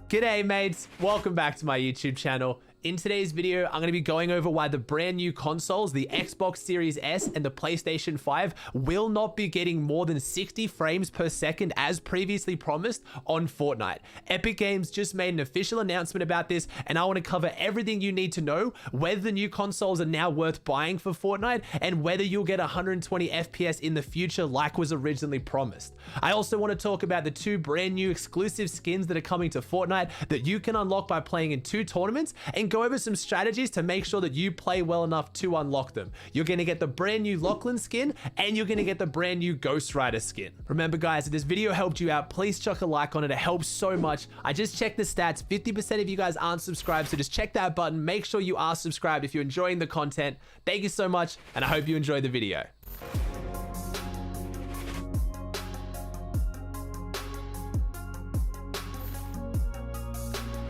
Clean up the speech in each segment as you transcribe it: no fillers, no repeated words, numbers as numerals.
G'day mates, welcome back to my YouTube channel. In today's video, I'm going to be going over why the brand new consoles, the Xbox Series S and the PlayStation 5, will not be getting more than 60 frames per second as previously promised on Fortnite. Epic Games just made an official announcement about this, and I want to cover everything you need to know, whether the new consoles are now worth buying for Fortnite, and whether you'll get 120 FPS in the future like was originally promised. I also want to talk about the two brand new exclusive skins that are coming to Fortnite that you can unlock by playing in 2 tournaments, and go over some strategies to make sure that you play well enough to unlock them. You're going to get the brand new Lachlan skin, and you're going to get the brand new Ghost Rider skin. Remember guys, if this video helped you out, please chuck a like on it. It helps so much. I just checked the stats. 50% of you guys aren't subscribed, so just check that button. Make sure you are subscribed if you're enjoying the content. Thank you so much, and I hope you enjoy the video.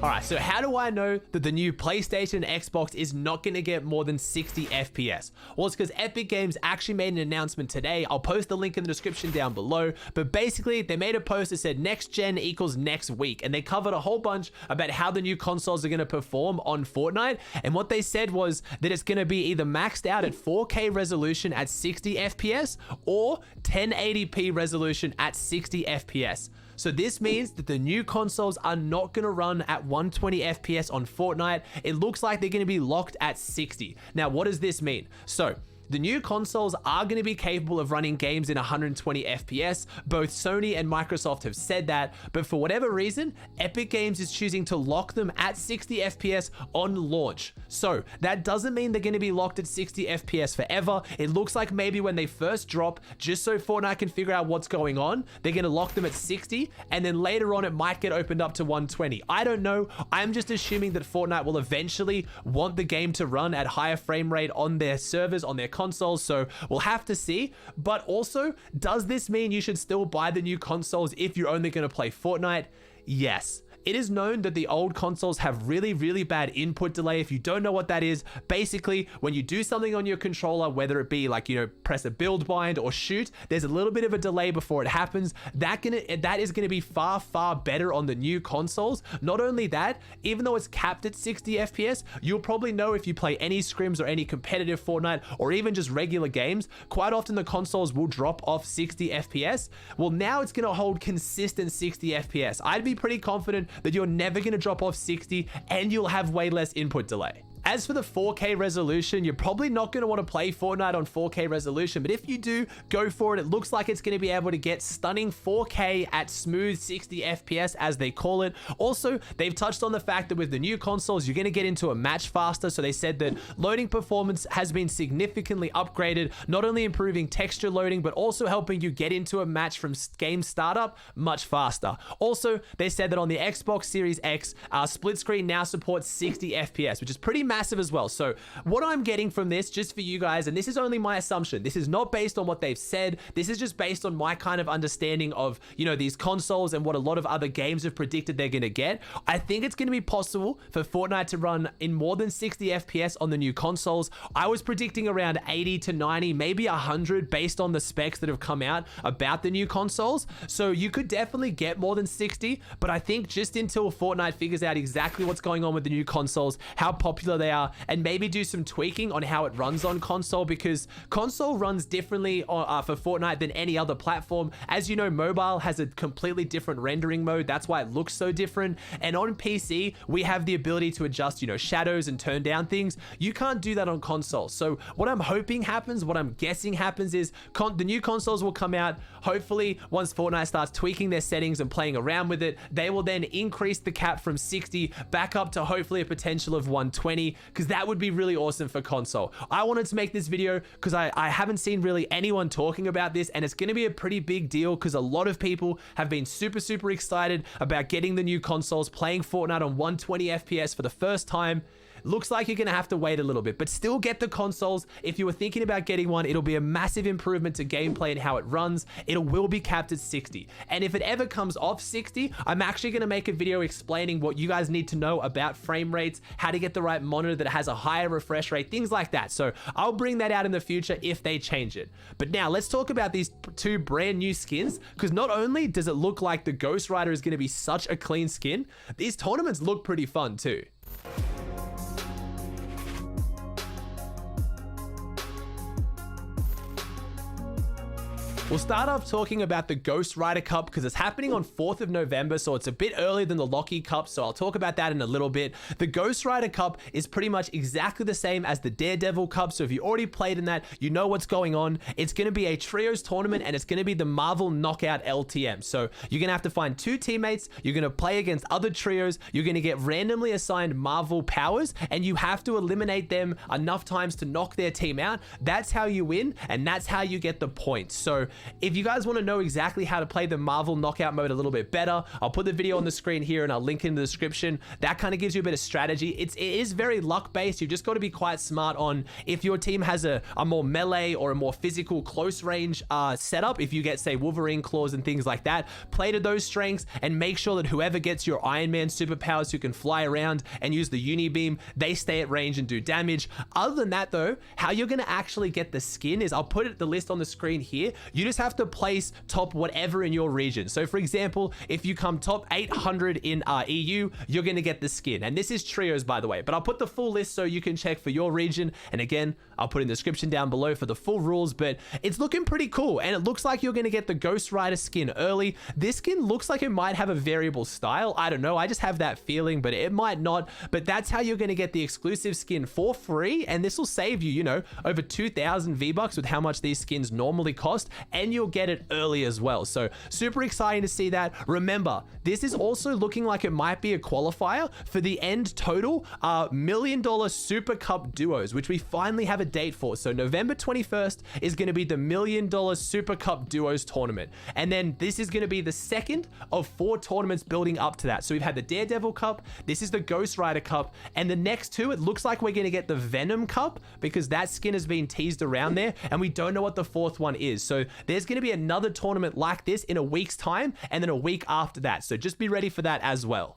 Alright, so how do I know that the new PlayStation and Xbox is not going to get more than 60 FPS? Well, it's because Epic Games actually made an announcement today. I'll post the link in the description down below. But basically, they made a post that said next gen equals next week. And they covered a whole bunch about how the new consoles are going to perform on Fortnite. And what they said was that it's going to be either maxed out at 4K resolution at 60 FPS or 1080p resolution at 60 FPS. So this means that the new consoles are not going to run at 120 FPS on Fortnite. It looks like they're going to be locked at 60. Now, what does this mean? So the new consoles are going to be capable of running games in 120 FPS. Both Sony and Microsoft have said that, but for whatever reason, Epic Games is choosing to lock them at 60 FPS on launch. So that doesn't mean they're going to be locked at 60 FPS forever. It looks like maybe when they first drop, just so Fortnite can figure out what's going on, they're going to lock them at 60, and then later on it might get opened up to 120. I don't know. I'm just assuming that Fortnite will eventually want the game to run at higher frame rate on their servers, on their consoles, so we'll have to see. But also, does this mean you should still buy the new consoles if you're only going to play Fortnite? Yes. It is known that the old consoles have really bad input delay. If you don't know what that is, basically when you do something on your controller, whether it be like, press a build bind or shoot, there's a little bit of a delay before it happens. That is going to be far better on the new consoles. Not only that, even though it's capped at 60 FPS, you'll probably know if you play any scrims or any competitive Fortnite or even just regular games, quite often the consoles will drop off 60 FPS. Well, now it's going to hold consistent 60 FPS. I'd be pretty confident that you're never going to drop off 60 and you'll have way less input delay. As for the 4K resolution, you're probably not going to want to play Fortnite on 4K resolution, but if you do, go for it. It looks like it's going to be able to get stunning 4K at smooth 60 FPS, as they call it. Also, they've touched on the fact that with the new consoles, you're going to get into a match faster. So they said that loading performance has been significantly upgraded, not only improving texture loading, but also helping you get into a match from game startup much faster. Also, they said that on the Xbox Series X, split screen now supports 60 FPS, which is pretty massive as well. So what I'm getting from this, just for you guys, and this is only my assumption, this is not based on what they've said, this is just based on my kind of understanding of, these consoles and what a lot of other games have predicted they're going to get. I think it's going to be possible for Fortnite to run in more than 60 FPS on the new consoles. I was predicting around 80 to 90, maybe 100 based on the specs that have come out about the new consoles. So you could definitely get more than 60, but I think just until Fortnite figures out exactly what's going on with the new consoles, how popular they are, and maybe do some tweaking on how it runs on console, because console runs differently for Fortnite than any other platform. As you know, mobile has a completely different rendering mode. That's why it looks so different. And on PC, we have the ability to adjust, shadows and turn down things. You can't do that on console. So what I'm hoping happens, what I'm guessing happens is the new consoles will come out. Hopefully, once Fortnite starts tweaking their settings and playing around with it, they will then increase the cap from 60 back up to hopefully a potential of 120, because that would be really awesome for console. I wanted to make this video because I haven't seen really anyone talking about this, and it's going to be a pretty big deal because a lot of people have been super excited about getting the new consoles, playing Fortnite on 120 FPS for the first time. looks like you're gonna have to wait a little bit, but still get the consoles. If you were thinking about getting one, it'll be a massive improvement to gameplay and how it runs. It will be capped at 60. And if it ever comes off 60, I'm actually gonna make a video explaining what you guys need to know about frame rates, how to get the right monitor that has a higher refresh rate, things like that. So I'll bring that out in the future if they change it. But now let's talk about these two brand new skins, because not only does it look like the Ghost Rider is gonna be such a clean skin, these tournaments look pretty fun too. We'll start off talking about the Ghost Rider Cup because it's happening on 4th of November, so it's a bit earlier than the Lachy Cup, so I'll talk about that in a little bit. The Ghost Rider Cup is pretty much exactly the same as the Daredevil Cup, so if you already played in that, you know what's going on. It's going to be a trios tournament, and it's going to be the Marvel Knockout LTM. So you're going to have to find 2 teammates, you're going to play against other trios, you're going to get randomly assigned Marvel powers, and you have to eliminate them enough times to knock their team out. That's how you win, and that's how you get the points. So if you guys want to know exactly how to play the Marvel Knockout mode a little bit better, I'll put the video on the screen here and I'll link it in the description. That kind of gives you a bit of strategy. It is very luck based. You've just got to be quite smart on if your team has a more melee or a more physical close range setup. If you get, say, Wolverine claws and things like that, play to those strengths and make sure that whoever gets your Iron Man superpowers who can fly around and use the uni beam, they stay at range and do damage. Other than that though, how you're going to actually get the skin is, I'll put the list on the screen here. You just have to place top whatever in your region. So for example, if you come top 800 in EU, you're going to get the skin. And this is trios, by the way, but I'll put the full list so you can check for your region. And again, I'll put in the description down below for the full rules, but it's looking pretty cool. And it looks like you're going to get the Ghost Rider skin early. This skin looks like it might have a variable style. I don't know. I just have that feeling, but it might not. But that's how you're going to get the exclusive skin for free. And this will save you, you know, over 2,000 V-Bucks with how much these skins normally cost. And you'll get it early as well. So super exciting to see that. Remember, this is also looking like it might be a qualifier for the end total $1 million Super Cup duos, which we finally have a date for. So November 21st is going to be the $1 million Super Cup duos tournament. And then this is going to be the second of 4 tournaments building up to that. So we've had the Daredevil Cup, this is the Ghost Rider Cup, and the next 2, it looks like we're going to get the Venom Cup because that skin has been teased around there and we don't know what the 4th one is. So there's going to be another tournament like this in a week's time and then a week after that. So just be ready for that as well.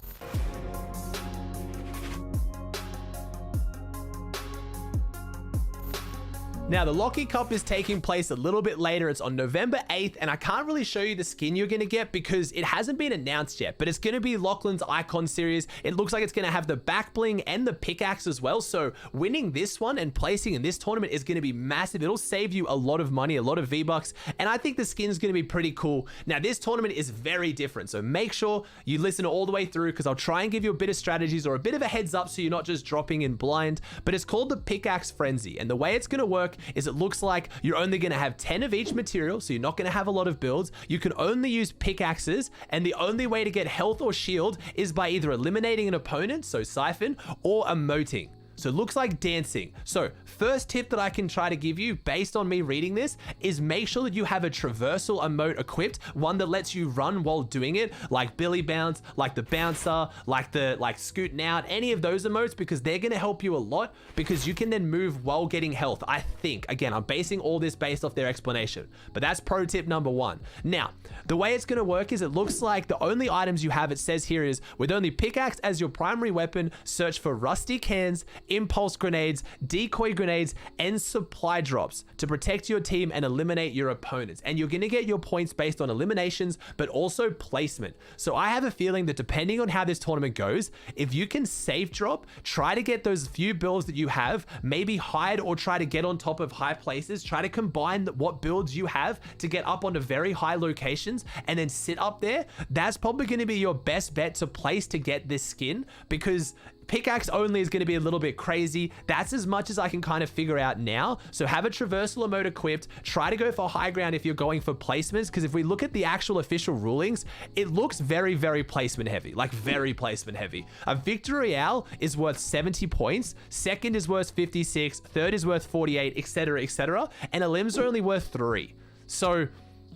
Now, the Lachy Cup is taking place a little bit later. It's on November 8th, and I can't really show you the skin you're going to get because it hasn't been announced yet, but it's going to be Lachlan's Icon series. It looks like it's going to have the back bling and the pickaxe as well, so winning this one and placing in this tournament is going to be massive. It'll save you a lot of money, a lot of V-Bucks, and I think the skin is going to be pretty cool. Now, this tournament is very different, so make sure you listen all the way through because I'll try and give you a bit of strategies or a bit of a heads up so you're not just dropping in blind, but it's called the Pickaxe Frenzy, and the way it's going to work is it looks like you're only going to have 10 of each material, so you're not going to have a lot of builds. You can only use pickaxes, and the only way to get health or shield is by either eliminating an opponent, so siphon, or emoting. So it looks like dancing. So first tip that I can try to give you based on me reading this is make sure that you have a traversal emote equipped, one that lets you run while doing it, like Billy Bounce, like the bouncer, like scooting out, any of those emotes, because they're going to help you a lot because you can then move while getting health. I think, again, I'm basing all this based off their explanation, but that's pro tip number 1. Now, the way it's going to work is it looks like the only items you have, it says here, is with only pickaxe as your primary weapon, search for rusty cans, impulse grenades, decoy grenades, and supply drops to protect your team and eliminate your opponents. And you're going to get your points based on eliminations, but also placement. So I have a feeling that depending on how this tournament goes, if you can safe drop, try to get those few builds that you have, maybe hide or try to get on top of high places, try to combine what builds you have to get up onto very high locations and then sit up there. That's probably going to be your best bet to place to get this skin, because pickaxe only is going to be a little bit crazy. That's as much as I can kind of figure out now. So have a traversal emote equipped. Try to go for high ground if you're going for placements, because if we look at the actual official rulings, it looks very, very placement heavy, like very placement heavy. A Victory Royale is worth 70 points. Second is worth 56. Third is worth 48, etc., etc. And a limbs are only worth 3. So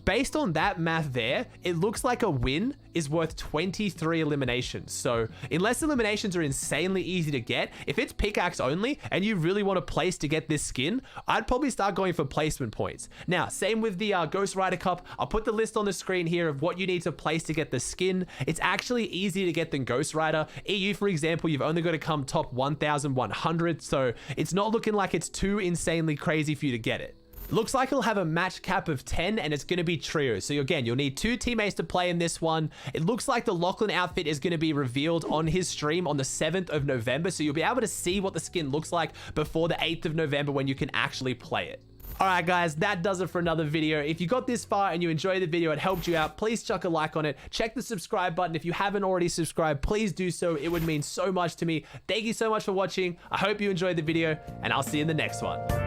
based on that math there, it looks like a win is worth 23 eliminations. So unless eliminations are insanely easy to get, if it's pickaxe only and you really want a place to get this skin, I'd probably start going for placement points. Now, same with the Ghost Rider Cup. I'll put the list on the screen here of what you need to place to get the skin. It's actually easier to get than Ghost Rider. EU, for example, you've only got to come top 1,100, so it's not looking like it's too insanely crazy for you to get it. Looks like it'll have a match cap of 10 and it's going to be trio. So again, you'll need 2 teammates to play in this one. It looks like the Lachlan outfit is going to be revealed on his stream on the 7th of November. So you'll be able to see what the skin looks like before the 8th of November when you can actually play it. All right, guys, that does it for another video. If you got this far and you enjoyed the video, it helped you out, please chuck a like on it. Check the subscribe button. If you haven't already subscribed, please do so. It would mean so much to me. Thank you so much for watching. I hope you enjoyed the video and I'll see you in the next one.